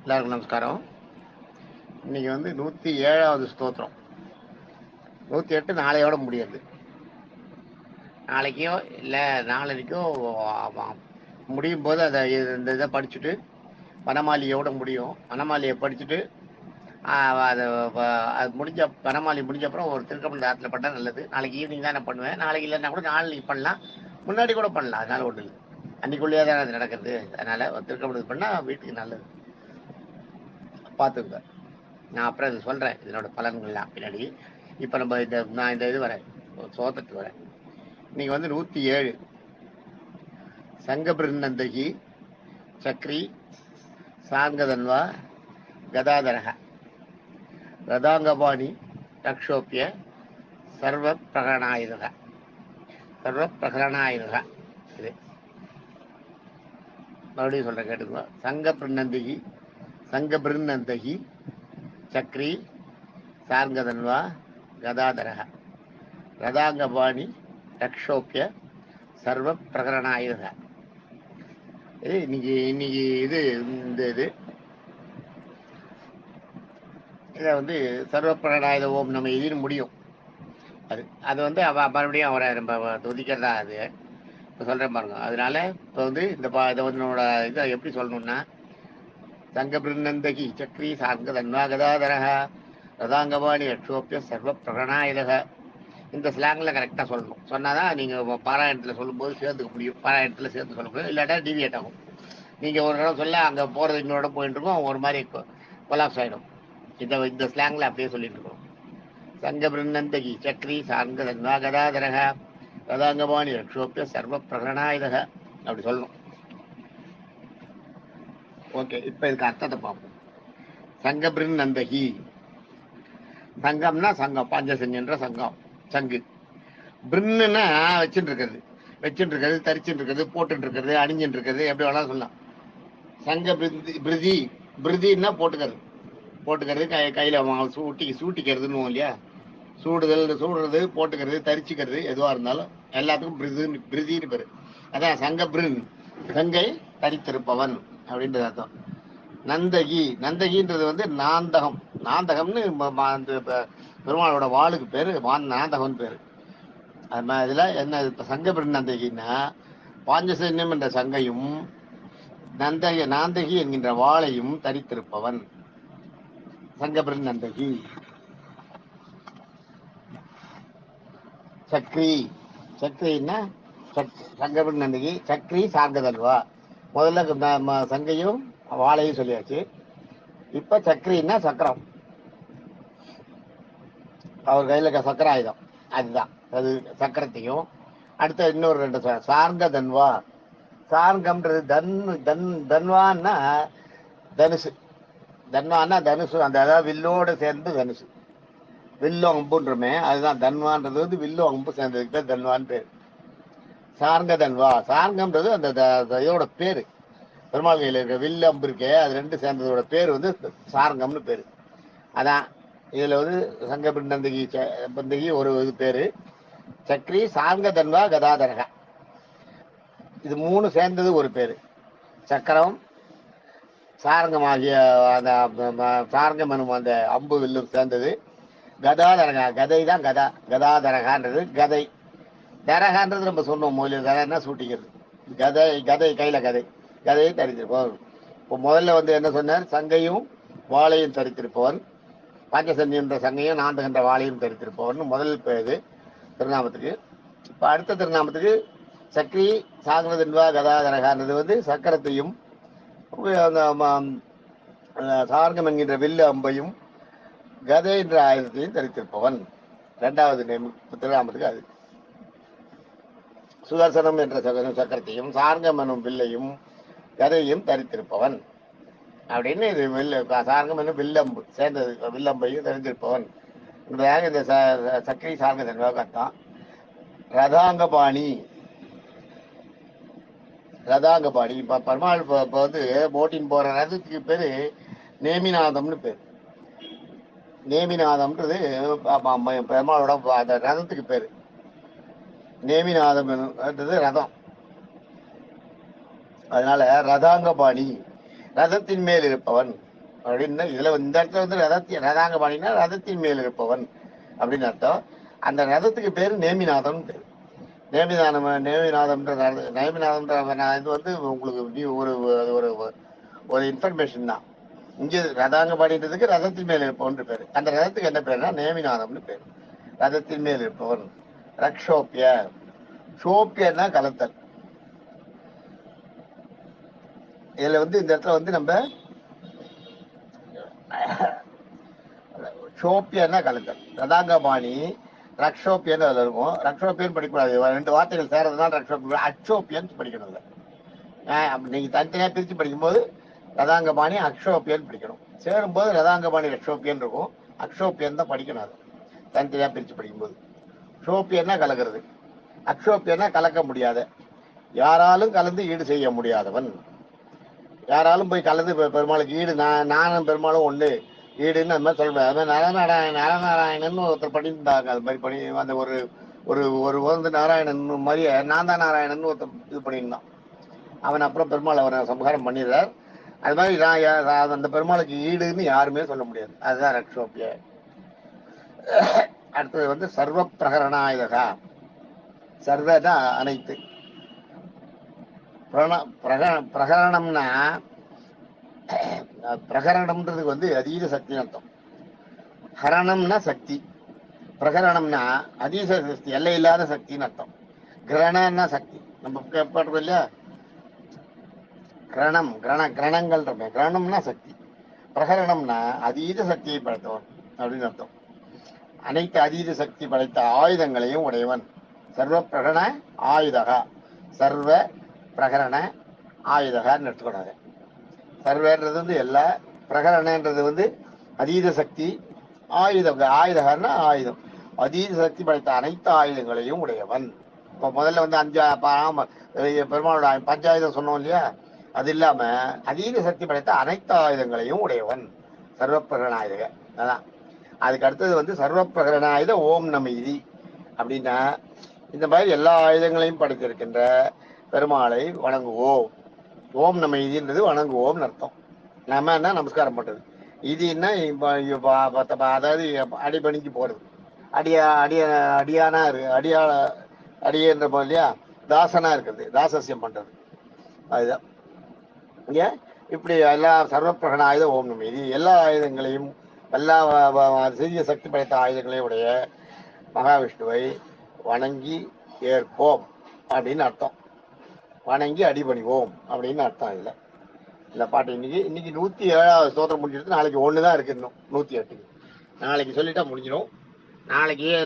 எல்லாருக்கும் நமஸ்காரம். இன்னைக்கு 107வது ஸ்தோத்திரம். 108 நாளையோட முடியாது. நாளைக்கோ இல்லை நாளைக்கோ முடியும் போது அதை இந்த இதை படிச்சுட்டு வனமாலியோட முடியும். வனமாலியை படிச்சுட்டு அது முடிஞ்ச வனமாலி முடிஞ்ச அப்புறம் ஒரு திருக்கமணி ஆற்றுல பண்ணால் நல்லது. நாளைக்கு ஈவினிங் தான் நான் பண்ணுவேன். நாளைக்கு இல்லைன்னா கூட நாளைக்கு பண்ணலாம், முன்னாடி கூட பண்ணலாம். அதனால ஒன்றும் இல்லை, அன்னைக்குள்ளேயே தான் அது நடக்கிறது. அதனால திருக்கமணி பண்ணால் வீட்டுக்கு நல்லது. பார்த்துங்க, நான் அப்புறம் இது சொல்கிறேன் இதனோட பலன்கள்லாம் பின்னாடி. இப்போ நான் இந்த இது வரேன், சோதத்துக்கு வரேன். இன்னைக்கு 107 சங்கபிருநந்தகி சக்ரி சாங்கதன்வா கதாதரக ரதாங்கபாணி ரக்ஷோப்பிய சர்வ பிரகரணாயுதக இது மறுபடியும் சொல்கிறேன், கேட்டுக்கோ. சங்கபிருநந்தகி சக்ரி சாங்கதன்வா கதாதரக ரதாங்கபாணி ரக்ஷோப்பிய சர்வ பிரகரணாயுதக. இன்னைக்கு இது இதை சர்வ பிரகரணாயுத ஓம் நம்ம இதுன்னு முடியும். அது மறுபடியும் அவரை நம்ம துதிக்கிறதா அது இப்போ சொல்கிறேன் பாருங்க. அதனால இப்போ இதை இதை எப்படி சொல்லணும்னா, சங்கபிருநந்தகி சக்ரி சாங்கதன்வா கதாதரக ரதாங்கபாணி ரக்ஷோப்பிய சர்வ பிரகரணாயுதக. இந்த ஸ்லாங்கில் கரெக்டாக சொல்லணும். சொன்னாதான் நீங்கள் பாராயணத்தில் சொல்லும்போது சேர்த்துக்க முடியும். பாராயணத்தில் சேர்த்து சொல்ல முடியும், இல்லாட்டா டிவியேட் ஆகும். நீங்கள் ஒரு இடம் சொல்ல அங்கே போகிறது இன்னொரு இடம் போயிட்டு இருக்கோம், ஒரு மாதிரி கொலாப்ஸ் ஆகிடும். இந்த ஸ்லாங்கில் அப்படியே சொல்லிட்டு இருக்கோம். சங்கபிருநந்தகி சக்ரி சாங்கதன்வா கதாதரக ரதாங்கபாணி ரக்ஷோப்பிய சர்வ பிரகரணாயுதக அப்படி சொல்லணும். ஓகே, இப்போ இதுக்கு அர்த்தத்தை பார்ப்போம். சங்கபிருநந்தகி, சங்கம்னா சங்கம், பாஞ்சசன்யன்ற சங்கம், சங்கு. பிருன்னுன்னா வச்சுட்டு இருக்கிறது, தரிச்சுட்டு இருக்கிறது, போட்டுட்டு இருக்கிறது, அணிஞ்சுட்டு இருக்கிறது, எப்படி வேணாலும் சொல்லலாம். சங்க பிரிதி, பிரிதின்னா போட்டுக்கிறது கையில் சூட்டிக்கிறதுன்னு இல்லையா, சூடுறது, போட்டுக்கிறது, தரிச்சுக்கிறது, எதுவாக இருந்தாலும் எல்லாத்துக்கும் பிரிதின்னு பேரு. அதான் சங்க பிரின், சங்கை தரித்திருப்பவன் அப்படின்றது அர்த்தம். நந்தகின்றது நாந்தகம்னு பெருமாளோட வாளுக்கு பேரு நாந்தகம்னு பேரு. இதுல என்ன சங்கபிரன் நந்தகின்னா, பாஞ்சசன்யம் என்ற சங்கையும் நாந்தகி என்கின்ற வாளையும் தரித்திருப்பவன் சங்கபிரன் நந்தகி. சக்ரின்னா சங்கபிரன் நந்தகி சக்ரி சாங்கதல்வா. முதல்ல சங்கையும் வாளையும் சொல்லியாச்சு. இப்ப சக்ரின்னா சக்கரம், அவர் கையில சக்கர ஆயுதம், அதுதான் அது சக்கரத்தையும். அடுத்த இன்னொரு 2 சார்ங்க தன்வா. சார்ங்கம்ன்றது தன்வான்னா தனுசு, தனுசு, அந்த அதாவது வில்லோடு சேர்ந்து தனுசு, வில்லு அம்புன்றமே, அதுதான் தன்வான்றது வில்லு அம்பு சேர்ந்ததுக்கு பேர் தன்வான்னு பேர். சார்ங்க தன்வா, சார்ங்கம்ன்றது அந்த இதோட பேரு. பெருமாள் கையில் இருக்க வில்லு அம்பு இருக்கே, அது 2 சேர்ந்ததோட பேர் சார்ங்கம்னு பேரு. அதான் இதுல சங்கபிருநந்தகி ஒரு இது பேரு, சக்ரி சார்ங்க தன்வா கதாதரக, இது 3 சேர்ந்தது ஒரு பேரு. சக்கரம், சாரங்கமாகிய அந்த சாரங்கம் எனும் அந்த அம்பு வில்லும் சேர்ந்தது கதாதரகா. கதை தான் கதாதரகான்றது கதை. தரகான்றது நம்ம சொன்னோம், மொழியில் தரன்னா சூட்டிக்கிறது. கதை கையில கதையை தரித்திருப்பவன். இப்போ முதல்ல என்ன சொன்னார், சங்கையும் வாளையும் தரித்திருப்பவன், பாஞ்சசன்யன்ற சங்கையும் நாந்தகன்ற வாளையும் தரித்திருப்பவன் முதல் பேரு திருநாமத்துக்கு. இப்போ அடுத்த திருநாமத்துக்கு சக்ரி சாங்கதன்வா கதாதரகான்றது சக்கரத்தையும் சார்கம் என்கின்ற வில்லு அம்பையும் கதை என்ற ஆயுதத்தையும் தரித்திருப்பவன் 2வது திருநாமத்துக்கு. அது சுதர்சனம் என்ற சக்கரத்தையும் சார்கம் எனும் வில்லையும் கதையும் தரித்திருப்பவன் அப்படின்னு. இது சார்கம் என்னும் வில்லம்பு சேர்ந்தது, வில்லம்பையும் தரித்திருப்பவன் என்பதாக இந்த சக்ரி சார்கதன்வாக அர்த்தம். ரதாங்கபாணி இப்ப பெருமாள் போட்டின் போற ரதத்துக்கு பேரு நேமிநாதம்னு பேரு. நேமிநாதம்ன்றது பெருமாளோட அந்த ரதத்துக்கு பேரு. நேமிநாதம் ரதம். அதனால ரதாங்கபாணி, ரதத்தின் மேல் இருப்பவன், அப்படின்னு இதுல இந்த இடத்துல வந்து ரதாங்க பாணினா ரதத்தின் மேல் இருப்பவன் அப்படின்னு அர்த்தம். அந்த ரதத்துக்கு பேரு நேமிநாதம் பேரு. நேமிநாதம்ன்ற இது வந்து உங்களுக்கு ஒரு இன்ஃபர்மேஷன் தான். இங்க ரதாங்க பாடின்றதுக்கு ரதத்தின் மேல் இருப்பவன் பேரு. அந்த ரதத்துக்கு என்ன பேருனா நேமிநாதம்னு பேரு. ரதத்தின் மேல் இருப்பவன். ரக்ஷோப்பிய, சோப்பியன்னா கலத்தல். இதுல வந்து இந்த இடத்துல வந்து நம்ம சோப்பியன்னா கலத்தல். ரதாங்கபாணி ரக்ஷோப்பியன்னு அதுல இருக்கும். ரக்ஷோப்பியன் படிக்கூடாது, 2 வார்த்தைகள் சேரதுனால ரக்ஷோப்பியன். அக்ஷோப்பியன் படிக்கணும். நீங்க தனித்தனியா பிரிச்சு படிக்கும்போது ரதாங்கபாணி அக்ஷோப்பியன் படிக்கணும். சேரும்போது ரதாங்கபாணி ரக்ஷோப்பியன் இருக்கும். அக்ஷோப்பியன் தான் படிக்கணும். அது தனித்தனியா பிரிச்சு படிக்கும்போது ஷோப்பியன்னா கலக்கிறது, அக்ஷோப்பியன்னா கலக்க முடியாத, யாராலும் கலந்து ஈடு செய்ய முடியாதவன். யாராலும் போய் கலந்து பெருமாளுக்கு ஈடு நானும் பெருமாளும் ஒண்ணு ஈடுன்னு அந்த மாதிரி சொல்றேன். அது மாதிரி நரநாராயணன் ஒருத்தர் பண்ணியிருந்தாங்க. அது மாதிரி பண்ணி அந்த ஒரு ஒரு ஒரு வந்து நாராயணன் மாதிரி நான் தான் நாராயணன் ஒருத்தர் இது பண்ணியிருந்தான். அவன் அப்புறம் பெருமாள் அவனை சம்ஹாரம் பண்ணிடுறார். அது மாதிரி நான் அந்த பெருமாளுக்கு ஈடுன்னு யாருமே சொல்ல முடியாது. அதுதான் ரக்ஷோப்பிய. அடுத்தது வந்து சர்வ பிரகரணாயுதகா. சர்வனா அனைத்து, பிரகரணம்னா பிரகரணம்ன்றதுக்கு வந்து அதீத சக்தி அர்த்தம். ஹரணம்னா சக்தி, பிரகரணம்னா அதீத சக்தி, எல்லை இல்லாத சக்தின்னு அர்த்தம். கிரணம்னா சக்தி, நம்ம கேட்போம் இல்லையா, கிரணம் கிரணங்கள். கிரணம்னா சக்தி, பிரகரணம்னா அதீத சக்தியை படைத்தவன் அப்படின்னு அர்த்தம். அனைத்து அதீத சக்தி படைத்த ஆயுதங்களையும் உடையவன். சர்வ பிரகரண ஆயுதகா, சர்வ பிரகரண ஆயுதகான்னு எடுத்துக்கூடாது. சர்வன்றது வந்து எல்லா, பிரகரணன்றது வந்து அதீத சக்தி, ஆயுதகான்னா ஆயுதம், அதீத சக்தி படைத்த அனைத்து ஆயுதங்களையும் உடையவன். இப்போ முதல்ல வந்து பெருமாளோட பஞ்சாயுதம் சொன்னோம் இல்லையா, அது இல்லாம அதீத சக்தி படைத்த அனைத்து ஆயுதங்களையும் உடையவன் சர்வ பிரகரணாயுதக. அதான் அதுக்கு அடுத்தது வந்து சர்வ பிரகரணாயுத ஓம் நமீதி அப்படின்னா, இந்த மாதிரி எல்லா ஆயுதங்களையும் படைத்திருக்கின்ற பெருமாளை வணங்குவோம். ஓம் நமீதின்றது வணங்குவோம்னு அர்த்தம். நம்மன்னா நமஸ்காரம் பண்றது, இதுன்னா அதாவது அடிபணிஞ்சு போறது. அடியானா இருக்கு, அடியன்ற இல்லையா, தாசனா இருக்கிறது, தாசசியம் பண்றது. அதுதான் இங்க இப்படி எல்லா சர்வ பிரகரணாயுத ஓம் நமீதி, எல்லா ஆயுதங்களையும், எல்லா சிறிய சக்தி படைத்த ஆயுதங்களையும் உடைய மகாவிஷ்ணுவை வணங்கி ஏற்போம் அப்படின்னு அர்த்தம். வணங்கி அடிபணிவோம் அப்படின்னு அர்த்தம். இதுல இந்த பாட்டு இன்னைக்கு 107வது ஸ்தோத்திரம் முடிஞ்சிருக்கு. நாளைக்கு ஒண்ணுதான் இருக்கு, இன்னும் 108. நாளைக்கு சொல்லிட்டா முடிஞ்சிடும்.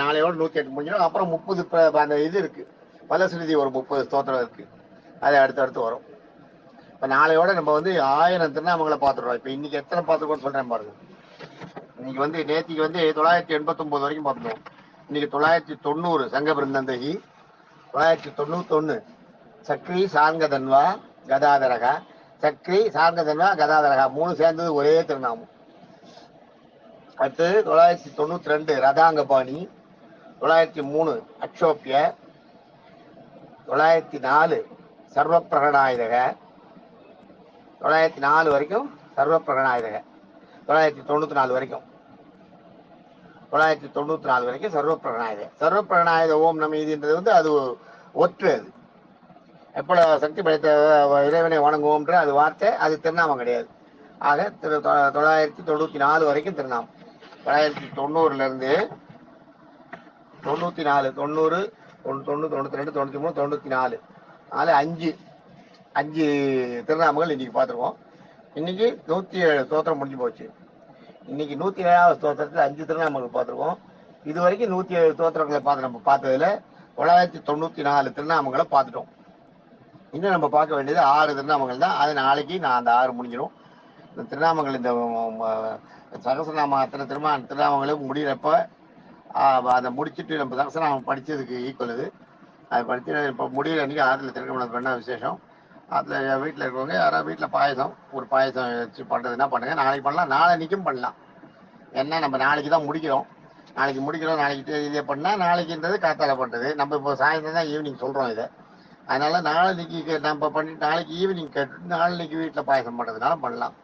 நாளையோட 108 முடிஞ்சிடும். அப்புறம் 30 அந்த இது இருக்கு, பலஸ்ருதி ஒரு 30 ஸ்தோத்திரம் இருக்கு. அது அடுத்தடுத்து வரும். இப்ப நாளையோட நம்ம வந்து 1000 திருநாமங்களை பார்த்துடுறோம். இப்ப இன்னைக்கு எத்தனை பார்த்துருக்கோம்னு சொல்றேன் பாருங்க. இன்னைக்கு வந்து நேத்திக்கு வந்து 989 வரைக்கும் பார்த்துட்டோம். இன்னைக்கு 990 சங்க பிருந்தந்தகி, 991 சக்ரி சார்கதன்வா கதாதரகா. சக்ரி சார்கதன்வா கதாதரகா 3 சேர்ந்தது ஒரே திருநாமம். அடுத்து 992 ரதாங்கபாணி, 903 அக்ஷோப்பிய, 904 சர்வ பிரகரணாயுதக, 904 வரைக்கும் சர்வ பிரகரணாயுதக, 994 வரைக்கும், 994 வரைக்கும் சர்வ பிரகரணாயுத. சர்வ பிரகரணாயுத ஓம் நமீதின்றது வந்து அது ஒற்று. அது எப்ப சக்தி படைத்த இறைவனை வணங்குவோம்ன்ற அது வார்த்தை, அது திருநாமம் கிடையாது. ஆக 994 வரைக்கும் திருநாமம். 990 இருந்து 94, 90, 91, 92, 93, 94, 5 திருநாமங்கள் இன்னைக்கு பார்த்துருவோம். இன்னைக்கு 107 ஸ்தோத்திரம் முடிஞ்சு போச்சு. இன்னைக்கு 107வது ஸ்தோத்திரத்தில் 5 திருநாமங்கள் பார்த்துருவோம். இது வரைக்கும் 107 ஸ்தோத்திரங்களை நம்ம பார்த்ததுல 994 திருநாமங்களை பார்த்துட்டோம். இன்னும் நம்ம பார்க்க வேண்டியது 6 திருநாமங்கள் தான். அது நாளைக்கு அந்த 6 முடிஞ்சிடும். இந்த திருநாமங்கள், இந்த சகசநாம அத்தனை திருநாமங்களும் முடிகிறப்ப அதை முடிச்சுட்டு நம்ம சகசநாமம் படிச்சதுக்கு ஈக்குவல் இது. அதை படிச்சு இப்போ முடிகிற அன்னைக்கு ஆற்றுல திருக்கமணம் பண்ண விசேஷம். அதில் வீட்டில் இருக்கவங்க யாராவது வீட்டில் ஒரு பாயசம் வச்சு பண்ணுறதுன்னா பண்ணுங்க. நாளைக்கு பண்ணலாம், நாளைக்கும் பண்ணலாம். ஏன்னா நம்ம நாளைக்கு தான் முடிக்கிறோம். நாளைக்கு இதே பண்ணால் நாளைக்குன்றது காத்தால பண்ணுறது. நம்ம இப்போ சாயந்தரம் தான் ஈவினிங் சொல்கிறோம் இதை. அதனால நாளைக்கு நம்ம பண்ணிட்டு நாளைக்கு ஈவினிங் கேட்டுட்டு நாளைக்கு வீட்டில் பாயசம் பண்ணுறதுனால பண்ணலாம்.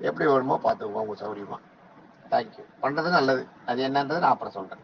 எப்படி வேணுமோ பார்த்துக்கோங்க உங்க சௌரியமா. தேங்க்யூ. பண்றது நல்லது. அது என்னன்றது நான் அப்புறம் சொல்றேன்.